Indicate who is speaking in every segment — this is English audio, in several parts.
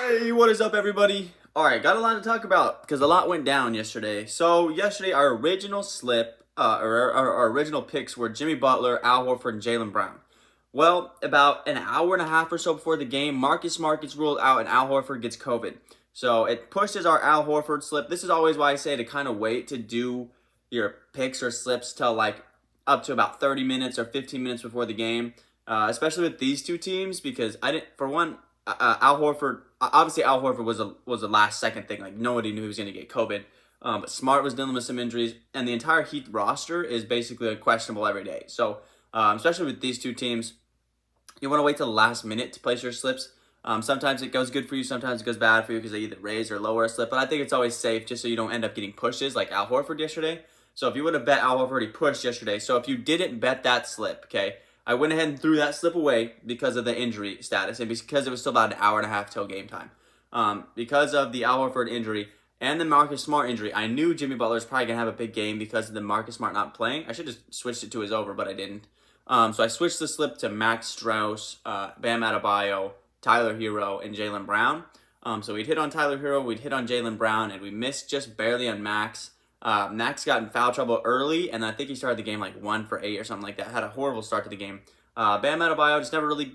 Speaker 1: Hey, what is up, everybody? All right, got a lot to talk about because a lot went down yesterday. So yesterday, our original slip, or our original picks were Jimmy Butler, Al Horford, and Jaylen Brown. Well, about an hour and a half or so before the game, Marcus Smart gets ruled out and Al Horford gets COVID. So it pushes our Al Horford slip. This is always why I say to kind of wait to do your picks or slips till like up to about 30 minutes or 15 minutes before the game, especially with these two teams because I didn't, for one, Al Horford, obviously Al Horford was a last second thing. Like nobody knew he was going to get COVID. But Smart was dealing with some injuries, and the entire Heat roster is basically questionable every day. So especially with these two teams, you want to wait till the last minute to place your slips. Sometimes it goes good for you, sometimes it goes bad for you because they either raise or lower a slip. But I think it's always safe just so you don't end up getting pushes like Al Horford yesterday. So if you would have bet Al Horford, he pushed yesterday. So if you didn't bet that slip, okay, I went ahead and threw that slip away because of the injury status and because it was still about an hour and a half till game time. Because of the Al Horford injury and the Marcus Smart injury, I knew Jimmy Butler was probably going to have a big game because of the Marcus Smart not playing. I should have switched it to his over, but I didn't. So I switched the slip to Max Strus, Bam Adebayo, Tyler Hero, and Jaylen Brown. So we'd hit on Tyler Hero, we'd hit on Jaylen Brown, and we missed just barely on Max. Max got in foul trouble early, and I think he started the game like 1 for 8 or something like that. Had a horrible start to the game. Bam Adebayo just never really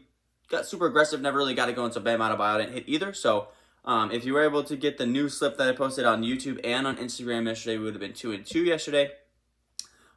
Speaker 1: got super aggressive, never really got it going, so Bam Adebayo didn't hit either. So if you were able to get the new slip that I posted on YouTube and on Instagram yesterday, we would have been 2-2 yesterday.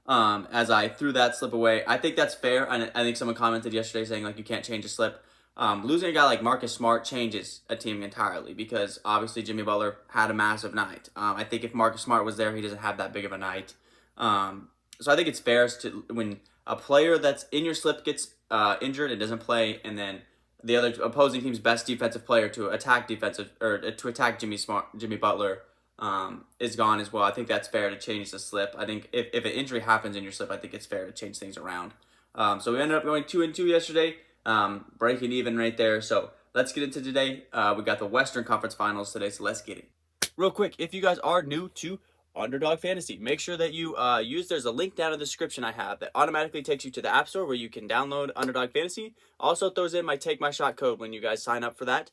Speaker 1: As I threw that slip away. I think that's fair. I think someone commented yesterday saying like you can't change a slip. Losing a guy like Marcus Smart changes a team entirely because obviously Jimmy Butler had a massive night. I think if Marcus Smart was there, he doesn't have that big of a night. So I think it's fair to when a player that's in your slip gets injured and doesn't play, and then the other opposing team's best defensive player to attack Jimmy Butler is gone as well. I think that's fair to change the slip. I think if an injury happens in your slip, I think it's fair to change things around. So we ended up going 2-2 yesterday, breaking even right there. So let's get into today. We got the Western Conference Finals today, so let's get it. Real quick, if you guys are new to Underdog Fantasy, make sure that you there's a link down in the description I have that automatically takes you to the App Store where you can download Underdog Fantasy. Also throws in my Take My Shot code when you guys sign up for that.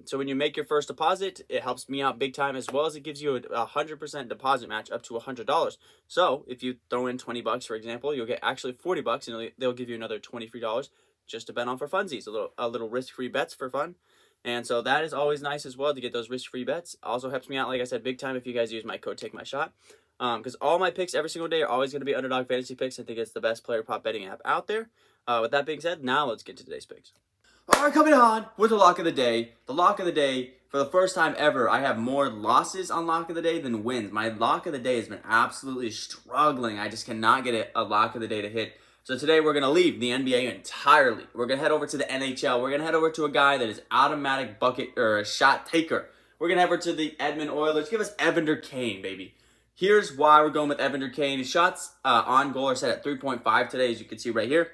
Speaker 1: So when you make your first deposit, it helps me out big time, as well as it gives you a 100% deposit match up to $100. So if you throw in $20, for example, you'll get actually $40, and they'll give you another $23 just to bet on for funsies, a little risk-free bets for fun. And so that is always nice as well to get those risk-free bets. Also helps me out, like I said, big time if you guys use my code TAKEMYSHOT. Because all my picks every single day are always going to be Underdog Fantasy picks. I think it's the best player prop betting app out there. With that being said, now let's get to today's picks. All right, coming on with the lock of the day. The lock of the day, for the first time ever, I have more losses on lock of the day than wins. My lock of the day has been absolutely struggling. I just cannot get a lock of the day to hit. So today we're going to leave the NBA entirely. We're going to head over to the NHL. We're going to head over to a guy that is automatic bucket or a shot taker. We're going to head over to the Edmonton Oilers. Give us Evander Kane, baby. Here's why we're going with Evander Kane. His shots on goal are set at 3.5 today, as you can see right here.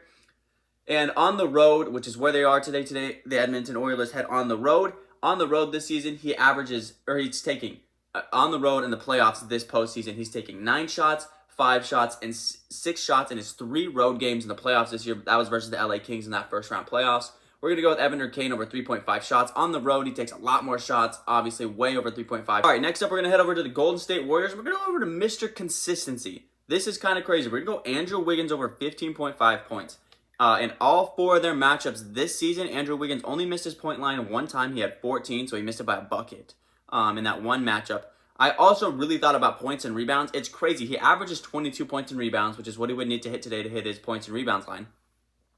Speaker 1: And on the road, which is where they are today, the Edmonton Oilers head on the road. On the road this season, he's taking, on the road in the playoffs this postseason, he's taking 9 shots, 5 shots, and 6 shots in his 3 road games in the playoffs this year. That was versus the LA Kings in that first round playoffs. We're going to go with Evander Kane over 3.5 shots. On the road, he takes a lot more shots, obviously way over 3.5. All right, next up, we're going to head over to the Golden State Warriors. We're going to go over to Mr. Consistency. This is kind of crazy. We're going to go Andrew Wiggins over 15.5 points. In all 4 of their matchups this season, Andrew Wiggins only missed his point line one time. He had 14, so he missed it by a bucket in that one matchup. I also really thought about points and rebounds. It's crazy. He averages 22 points and rebounds, which is what he would need to hit today to hit his points and rebounds line.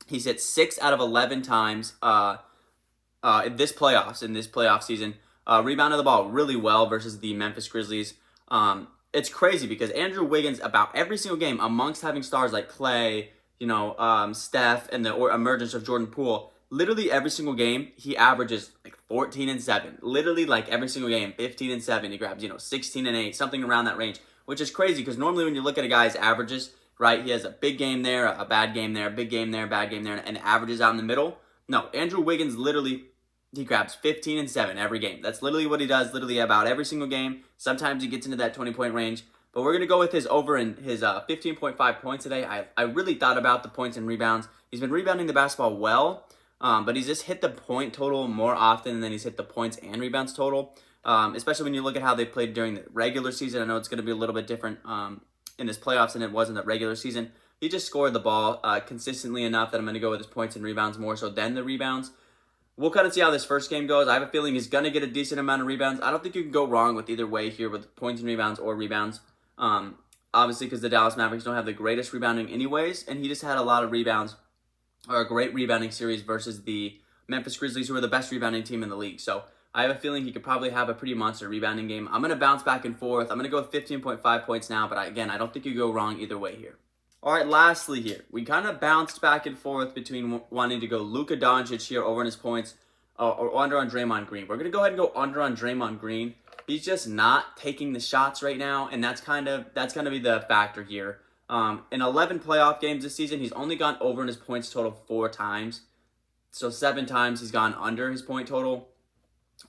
Speaker 1: He's hit 6 out of 11 times in this playoff season. Rebounded the ball really well versus the Memphis Grizzlies. It's crazy because Andrew Wiggins, about every single game, amongst having stars like Clay, Steph, and the emergence of Jordan Poole, literally every single game, he averages like 14 and 7. Literally like every single game, 15 and 7. He grabs, 16 and 8, something around that range, which is crazy because normally when you look at a guy's averages, right, he has a big game there, a bad game there, a big game there, bad game there, and averages out in the middle. No, Andrew Wiggins literally, he grabs 15 and 7 every game. That's literally what he does, literally about every single game. Sometimes he gets into that 20-point range. But we're going to go with his over in his 15.5 points today. I really thought about the points and rebounds. He's been rebounding the basketball well. But he's just hit the point total more often than he's hit the points and rebounds total. Especially when you look at how they played during the regular season. I know it's going to be a little bit different in this playoffs than it was in the regular season. He just scored the ball consistently enough that I'm going to go with his points and rebounds more so than the rebounds. We'll kind of see how this first game goes. I have a feeling he's going to get a decent amount of rebounds. I don't think you can go wrong with either way here with points and rebounds or rebounds. Obviously, because the Dallas Mavericks don't have the greatest rebounding anyways, and he just had a lot of rebounds, or a great rebounding series versus the Memphis Grizzlies, who are the best rebounding team in the league. So I have a feeling he could probably have a pretty monster rebounding game. I'm going to bounce back and forth. I'm going to go with 15.5 points now, but again, I don't think you go wrong either way here. All right, lastly here, we kind of bounced back and forth between wanting to go Luka Doncic here over in his points or under on Draymond Green. We're going to go ahead and go under on Draymond Green. He's just not taking the shots right now, and that's going to be the factor here. In 11 playoff games this season, he's only gone over in his points total 4 times. So 7 times he's gone under his point total.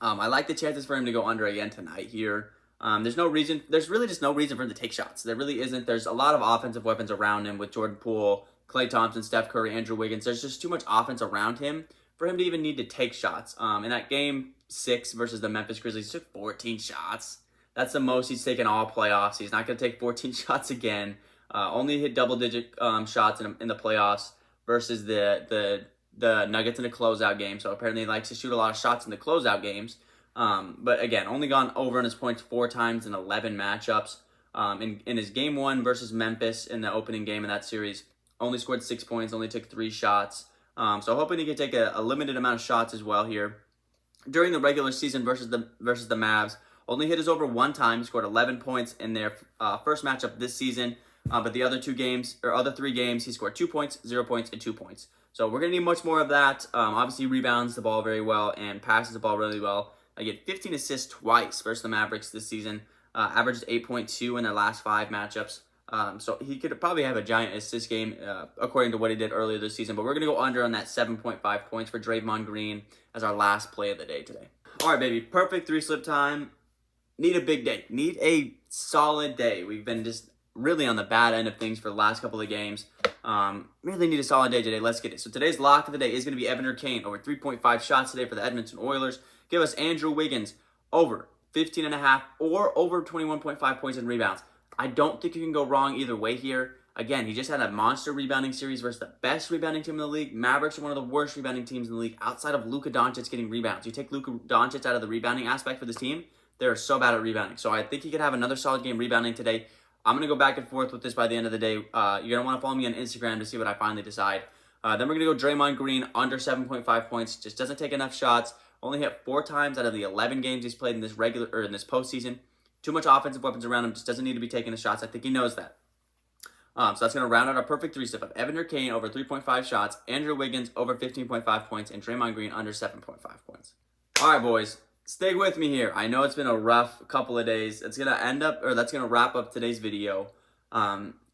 Speaker 1: I like the chances for him to go under again tonight here. There's really just no reason for him to take shots. There really isn't. There's a lot of offensive weapons around him with Jordan Poole, Klay Thompson, Steph Curry, Andrew Wiggins. There's just too much offense around him for him to even need to take shots. In that game 6 versus the Memphis Grizzlies, he took 14 shots. That's the most he's taken all playoffs. He's not going to take 14 shots again. Only hit double-digit shots in the playoffs versus the Nuggets in a closeout game. So apparently he likes to shoot a lot of shots in the closeout games. But again, only gone over in his points 4 times in 11 matchups. In his game 1 versus Memphis in the opening game of that series, only scored 6 points, only took 3 shots. So hoping he can take a limited amount of shots as well here. During the regular season versus the Mavs, only hit his over 1 time, scored 11 points in their first matchup this season. But the other 3 games, he scored 2 points, 0 points, and 2 points. So we're going to need much more of that. Obviously, he rebounds the ball very well and passes the ball really well. I get 15 assists twice versus the Mavericks this season. Averages 8.2 in their last 5 matchups. So he could probably have a giant assist game according to what he did earlier this season. But we're going to go under on that 7.5 points for Draymond Green as our last play of the day today. All right, baby. Perfect 3-slip time. Need a big day. Need a solid day. We've been just really on the bad end of things for the last couple of games. Really need a solid day today. Let's get it. So today's lock of the day is going to be Evander Kane over 3.5 shots today for the Edmonton Oilers. Give us Andrew Wiggins over 15.5 or over 21.5 points and rebounds. I don't think you can go wrong either way here. Again, he just had a monster rebounding series versus the best rebounding team in the league. Mavericks are one of the worst rebounding teams in the league outside of Luka Doncic getting rebounds. You take Luka Doncic out of the rebounding aspect for this team, they're so bad at rebounding. So I think he could have another solid game rebounding today. I'm going to go back and forth with this by the end of the day. You're going to want to follow me on Instagram to see what I finally decide. Then we're going to go Draymond Green under 7.5 points. Just doesn't take enough shots. Only hit 4 times out of the 11 games he's played in this postseason. Too much offensive weapons around him. Just doesn't need to be taking the shots. I think he knows that. So that's going to round out our perfect 3-step of Evander Kane over 3.5 shots, Andrew Wiggins over 15.5 points, and Draymond Green under 7.5 points. All right, boys. Stay with me here. I know it's been a rough couple of days. That's going to wrap up today's video.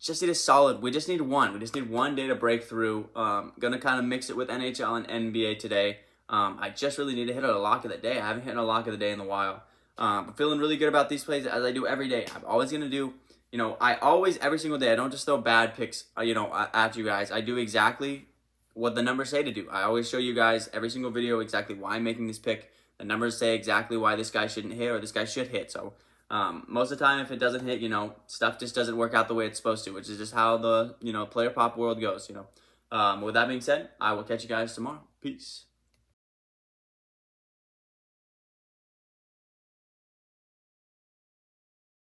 Speaker 1: Just need a solid. We just need one. We just need one day to break through. Gonna kind of mix it with NHL and NBA today. I just really need to hit a lock of the day. I haven't hit a lock of the day in a while. I'm feeling really good about these plays as I do every day. I'm always gonna do. Every single day. I don't just throw bad picks. At you guys. I do exactly what the numbers say to do. I always show you guys every single video exactly why I'm making this pick. The numbers say exactly why this guy shouldn't hit or this guy should hit. So most of the time, if it doesn't hit, stuff just doesn't work out the way it's supposed to, which is just how the, player pop world goes, With that being said, I will catch you guys tomorrow. Peace.